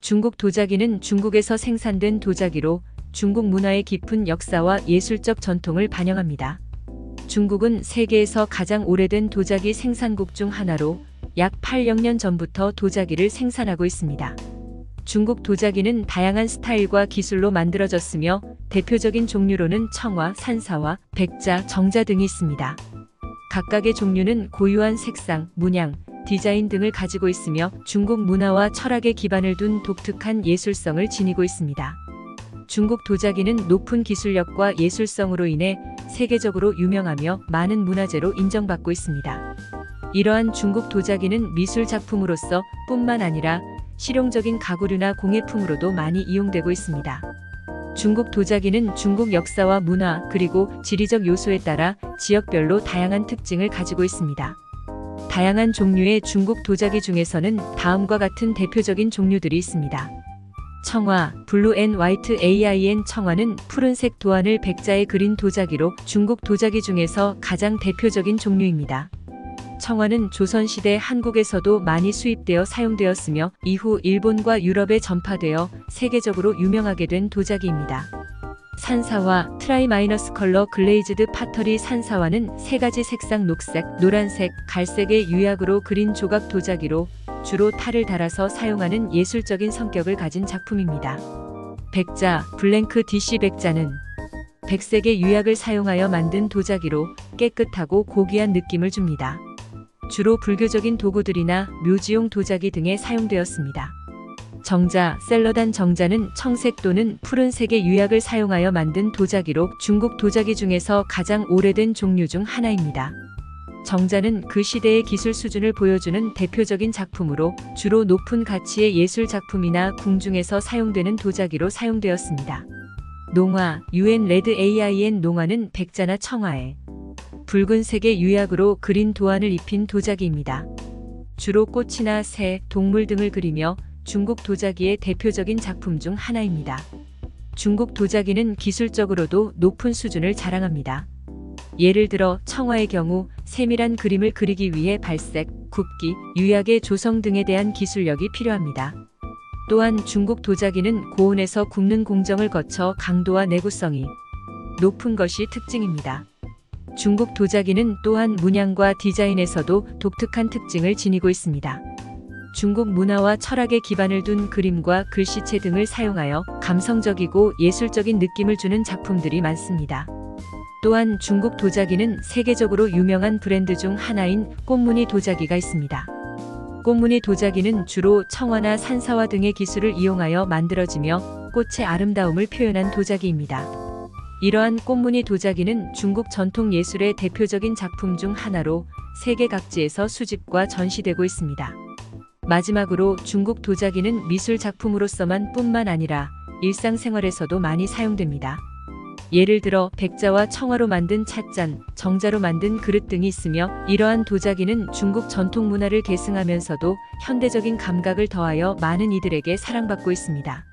중국 도자기는 중국에서 생산된 도자기로 중국 문화의 깊은 역사와 예술적 전통을 반영합니다. 중국은 세계에서 가장 오래된 도자기 생산국 중 하나로 약 800년 전부터 도자기를 생산하고 있습니다. 중국 도자기는 다양한 스타일과 기술로 만들어졌으며 대표적인 종류로는 청화, 산사화, 백자, 정자 등이 있습니다. 각각의 종류는 고유한 색상, 문양, 디자인 등을 가지고 있으며 중국 문화와 철학에 기반을 둔 독특한 예술성을 지니고 있습니다. 중국 도자기는 높은 기술력과 예술성으로 인해 세계적으로 유명하며 많은 문화재로 인정받고 있습니다. 이러한 중국 도자기는 미술 작품으로서 뿐만 아니라 실용적인 가구류나 공예품으로도 많이 이용되고 있습니다. 중국 도자기는 중국 역사와 문화 그리고 지리적 요소에 따라 지역별로 다양한 특징을 가지고 있습니다. 다양한 종류의 중국 도자기 중에서는 다음과 같은 대표적인 종류들이 있습니다. 청화, 블루 앤 화이트 AIN 청화는 푸른색 도안을 백자에 그린 도자기로 중국 도자기 중에서 가장 대표적인 종류입니다. 청화는 조선시대 한국에서도 많이 수입되어 사용되었으며 이후 일본과 유럽에 전파되어 세계적으로 유명하게 된 도자기입니다. 산사화, 트라이 마이너스 컬러 글레이즈드 파터리 산사화는 세 가지 색상 녹색, 노란색, 갈색의 유약으로 그린 조각 도자기로 주로 탈을 달아서 사용하는 예술적인 성격을 가진 작품입니다. 백자, 블랭크 DC 백자는 백색의 유약을 사용하여 만든 도자기로 깨끗하고 고귀한 느낌을 줍니다. 주로 불교적인 도구들이나 묘지용 도자기 등에 사용되었습니다. 정자, 셀러단 정자는 청색 또는 푸른색의 유약을 사용하여 만든 도자기로 중국 도자기 중에서 가장 오래된 종류 중 하나입니다. 정자는 그 시대의 기술 수준을 보여주는 대표적인 작품으로 주로 높은 가치의 예술 작품이나 궁중에서 사용되는 도자기로 사용되었습니다. 농화, UN 레드 AIN 농화는 백자나 청화에 붉은색의 유약으로 그린 도안을 입힌 도자기입니다. 주로 꽃이나 새, 동물 등을 그리며 중국 도자기의 대표적인 작품 중 하나입니다. 중국 도자기는 기술적으로도 높은 수준을 자랑합니다. 예를 들어 청화의 경우 세밀한 그림을 그리기 위해 발색, 굽기, 유약의 조성 등에 대한 기술력이 필요합니다. 또한 중국 도자기는 고온에서 굽는 공정을 거쳐 강도와 내구성이 높은 것이 특징입니다. 중국 도자기는 또한 문양과 디자인에서도 독특한 특징을 지니고 있습니다. 중국 문화와 철학에 기반을 둔 그림과 글씨체 등을 사용하여 감성적이고 예술적인 느낌을 주는 작품들이 많습니다. 또한 중국 도자기는 세계적으로 유명한 브랜드 중 하나인 꽃무늬 도자기가 있습니다. 꽃무늬 도자기는 주로 청화나 산사화 등의 기술을 이용하여 만들어지며 꽃의 아름다움을 표현한 도자기입니다. 이러한 꽃무늬 도자기는 중국 전통 예술의 대표적인 작품 중 하나로 세계 각지에서 수집과 전시되고 있습니다. 마지막으로 중국 도자기는 미술 작품으로서만 뿐만 아니라 일상생활에서도 많이 사용됩니다. 예를 들어 백자와 청화로 만든 찻잔, 정자로 만든 그릇 등이 있으며 이러한 도자기는 중국 전통 문화를 계승하면서도 현대적인 감각을 더하여 많은 이들에게 사랑받고 있습니다.